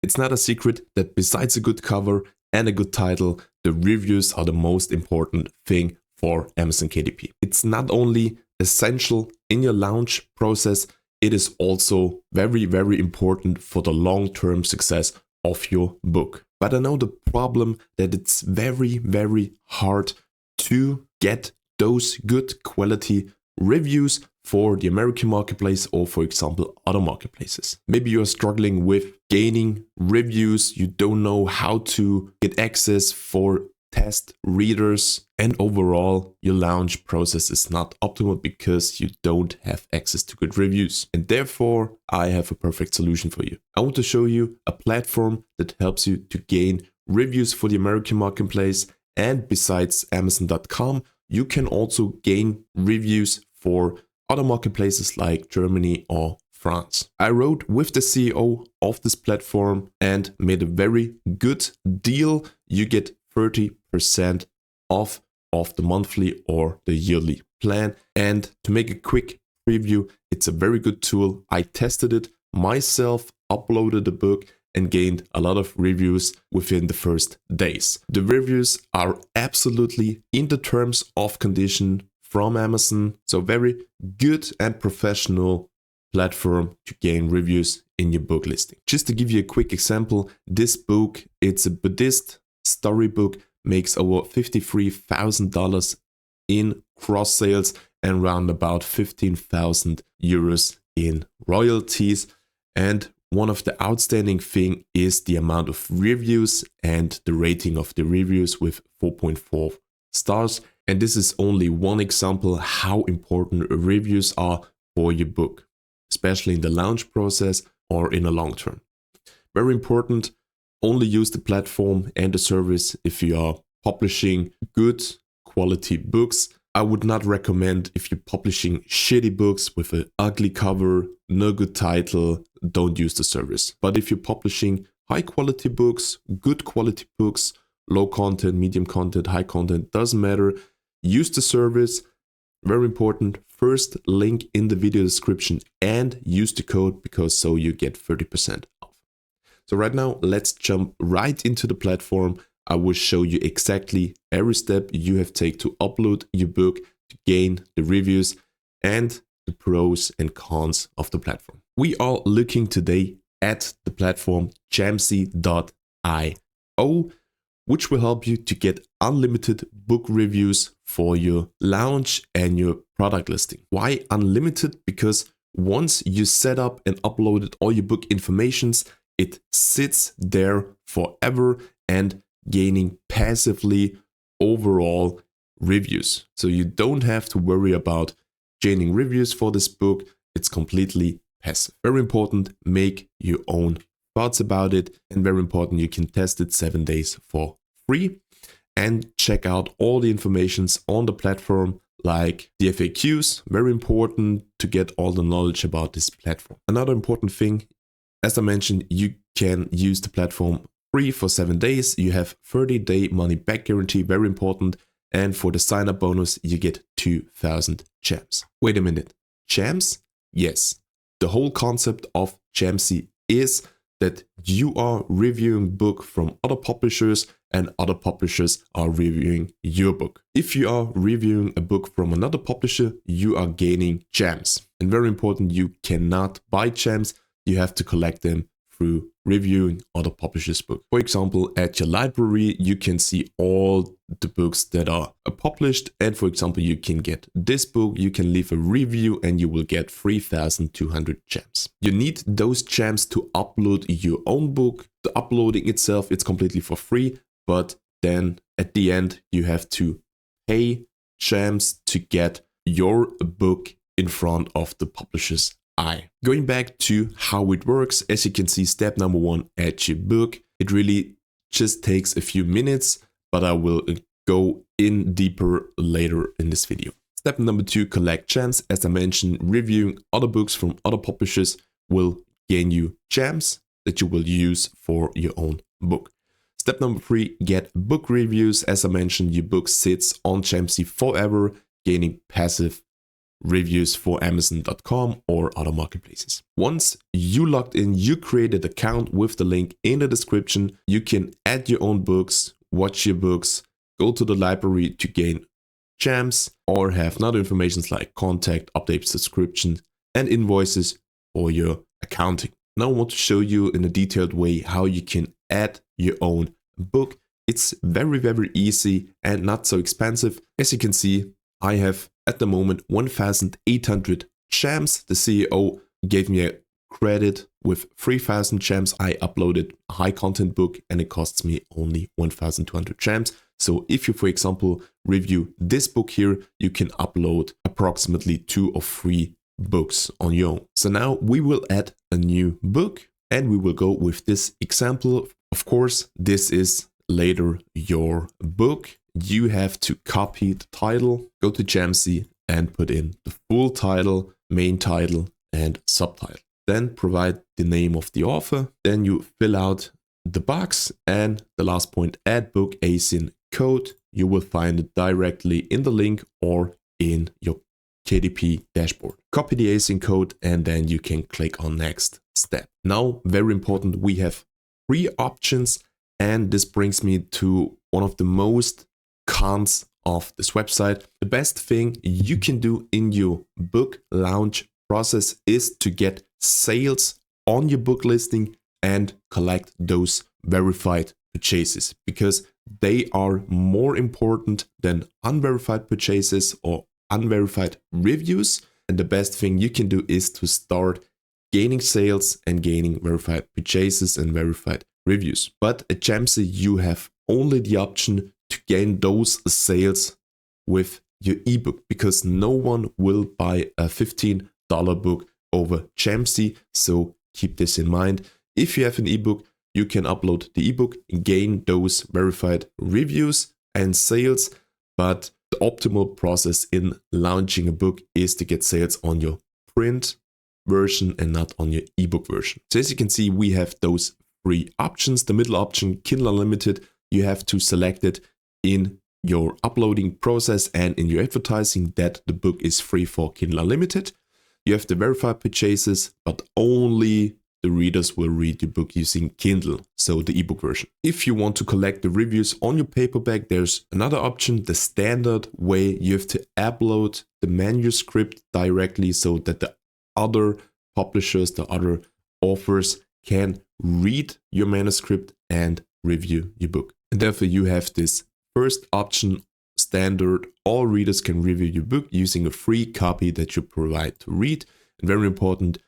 It's not a secret that besides a good cover and a good title, the reviews are the most important thing for Amazon KDP. It's not only essential in your launch process, it is also very, very important for the long-term success of your book. But I know the problem that it's very, very hard to get those good quality reviews for the American marketplace or, for example, other marketplaces. Maybe you're struggling with gaining reviews, you don't know how to get access for test readers, and overall your launch process is not optimal because you don't have access to good reviews. And therefore, I have a perfect solution for you. I want to show you a platform that helps you to gain reviews for the American marketplace, and besides Amazon.com, you can also gain reviews for other marketplaces like Germany or France. I wrote with the CEO of this platform and made a very good deal. You get 30% off of the monthly or the yearly plan. And to make a quick preview, it's a very good tool. I tested it myself, uploaded the book, and gained a lot of reviews within the first days. The reviews are absolutely in the terms of condition from Amazon. So very good and professional platform to gain reviews in your book listing. Just to give you a quick example, this book, it's a Buddhist storybook, makes over $53,000 in cross sales and around about 15,000 euros in royalties. And one of the outstanding thing is the amount of reviews and the rating of the reviews with 4.4 stars. And this is only one example how important reviews are for your book, especially in the launch process or in the long term. Very important, only use the platform and the service if you are publishing good quality books. I would not recommend if you're publishing shitty books with an ugly cover, no good title, don't use the service. But if you're publishing high quality books, good quality books, low content, medium content, high content, doesn't matter, use the service. Very important, first link in the video description and use the code because so you get 30% off. So right now, let's jump right into the platform. I will show you exactly every step you have to take to upload your book, to gain the reviews and the pros and cons of the platform. We are looking today at the platform Jamsey.io, which will help you to get unlimited book reviews for your launch and your product listing. Why unlimited? Because once you set up and uploaded all your book informations, it sits there forever and gaining passively overall reviews. So you don't have to worry about gaining reviews for this book. It's completely passive. Very important, make your own thoughts about it. And very important, you can test it 7 days for free and check out all the informations on the platform like the FAQs. Very important to get all the knowledge about this platform. Another important thing, as I mentioned, you can use the platform free for 7 days. You have 30-day money back guarantee, very important. And for the sign-up bonus, you get 2,000 gems. Wait a minute, gems? Yes. The whole concept of Jamsey is that you are reviewing book from other publishers and other publishers are reviewing your book. If you are reviewing a book from another publisher, you are gaining gems. And very important, you cannot buy gems. You have to collect them through reviewing other publishers' books. For example, at your library, you can see all the books that are published. And for example, you can get this book, you can leave a review and you will get 3,200 gems. You need those gems to upload your own book. The uploading itself, it's completely for free, but then at the end, you have to pay gems to get your book in front of the publisher's eye. Going back to how it works, as you can see, step number 1, add your book. It really just takes a few minutes, but I will go in deeper later in this video. Step number 2, collect gems. As I mentioned, reviewing other books from other publishers will gain you gems that you will use for your own book. Step number 3, get book reviews. As I mentioned, your book sits on Jamsey forever, gaining passive reviews for Amazon.com or other marketplaces. Once you logged in, you created an account with the link in the description. You can add your own books, watch your books, go to the library to gain gems, or have other information like contact, update subscription, and invoices for your accounting. Now I want to show you in a detailed way how you can add your own book. It's very easy and not so expensive. As you can see, I have at the moment 1,800 gems. The CEO gave me a credit with 3,000 gems. I uploaded a high content book and it costs me only 1,200 gems. So if you, for example, review this book here, you can upload approximately 2 or 3 books on your own. So now we will add a new book and we will go with this example. Of course, this is later your book. You have to copy the title, go to Jamsey and put in the full title, main title and subtitle. Then provide the name of the author. Then you fill out the box and the last point, add book ASIN code. You will find it directly in the link or in your KDP dashboard. Copy the ASIN code and then you can click on next step. Now, very important, we have 3 options and this brings me to one of the most cons of this website. The best thing you can do in your book launch process is to get sales on your book listing and collect those verified purchases, because they are more important than unverified purchases or unverified reviews. And the best thing you can do is to start gaining sales and gaining verified purchases and verified reviews. But at Jamsey, you have only the option to gain those sales with your ebook, because no one will buy a $15 book over Jamsey. So keep this in mind. If you have an ebook, you can upload the ebook and gain those verified reviews and sales. But the optimal process in launching a book is to get sales on your print version and not on your ebook version. So as you can see, we have those 3 options. The middle option, Kindle Unlimited, you have to select it in your uploading process and in your advertising that the book is free for Kindle Unlimited. You have the verified purchases, but only the readers will read your book using Kindle, so the ebook version. If you want to collect the reviews on your paperback, there's another option, the standard way. You have to upload the manuscript directly so that the other publishers, the other authors can read your manuscript and review your book. And therefore you have this first option, standard. All readers can review your book using a free copy that you provide to read. And very important,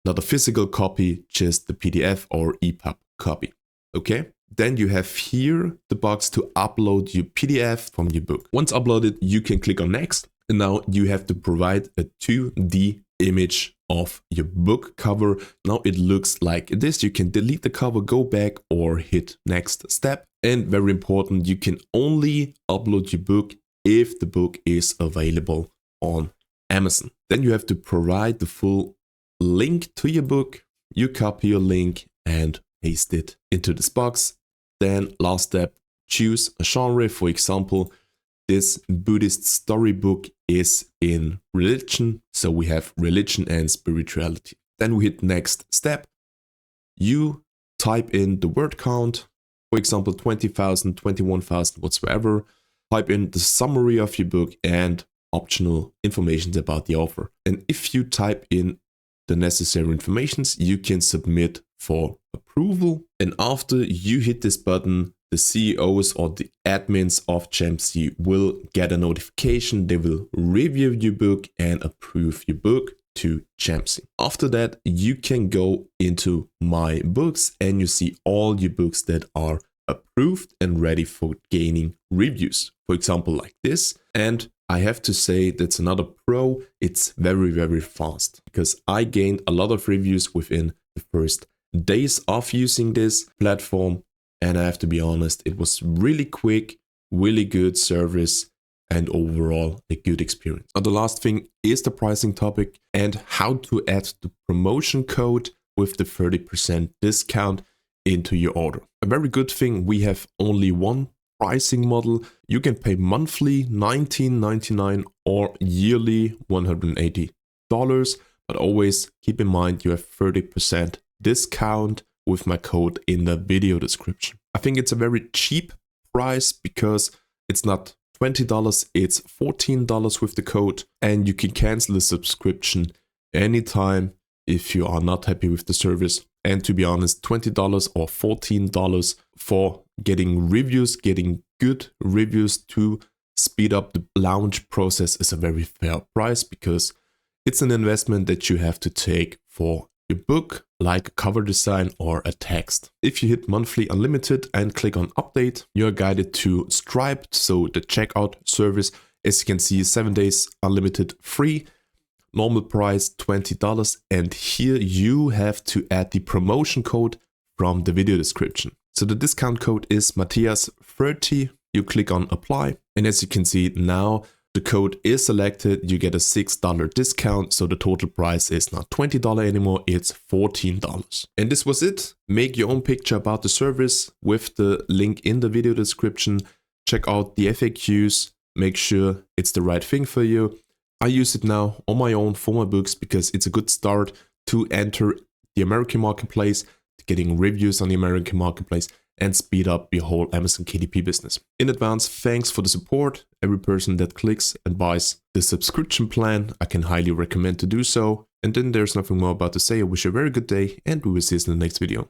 not a physical copy, just the PDF or EPUB copy. Okay. Then you have here the box to upload your PDF from your book. Once uploaded, you can click on next. And now you have to provide a 2D image of your book cover. Now it looks like this. You can delete the cover, go back or hit next step. And very important, you can only upload your book if the book is available on Amazon. Then you have to provide the full link to your book. You copy your link and paste it into this box. Then last step, choose a genre. For example, this Buddhist storybook is in religion. So we have religion and spirituality. Then we hit next step. You type in the word count. For example, 20,000, 21,000, whatsoever. Type in the summary of your book and optional information about the author. And if you type in the necessary informations, you can submit for approval. And after you hit this button, the CEOs or the admins of Jamsey will get a notification. They will review your book and approve your book to Jamsey. After that, you can go into My Books and you see all your books that are approved and ready for gaining reviews. For example, like this. And I have to say that's another pro. It's very fast because I gained a lot of reviews within the first days of using this platform. And I have to be honest, it was really quick, really good service, and overall a good experience. Now, the last thing is the pricing topic and how to add the promotion code with the 30% discount into your order. A very good thing, we have only one pricing model. You can pay monthly $19.99 or yearly $180. But always keep in mind you have 30% discount with my code in the video description. I think it's a very cheap price because it's not $20, it's $14 with the code, and you can cancel the subscription anytime if you are not happy with the service. And to be honest, $20 or $14 for getting reviews, getting good reviews to speed up the launch process is a very fair price, because it's an investment that you have to take for your book, like a cover design or a text. If you hit monthly unlimited and click on update, you're guided to Stripe, so the checkout service. As you can see, 7 days unlimited free. Normal price $20, and here you have to add the promotion code from the video description. So the discount code is Matthias30. You click on apply, and as you can see now, the code is selected. You get a $6 discount, so the total price is not $20 anymore, it's $14. And this was it. Make your own picture about the service with the link in the video description. Check out the FAQs, make sure it's the right thing for you. I use it now on my own for my books because it's a good start to enter the American marketplace, getting reviews on the American marketplace, and speed up your whole Amazon KDP business. In advance, thanks for the support. Every person that clicks and buys the subscription plan, I can highly recommend to do so. And then there's nothing more about to say. I wish you a very good day, and we will see you in the next video.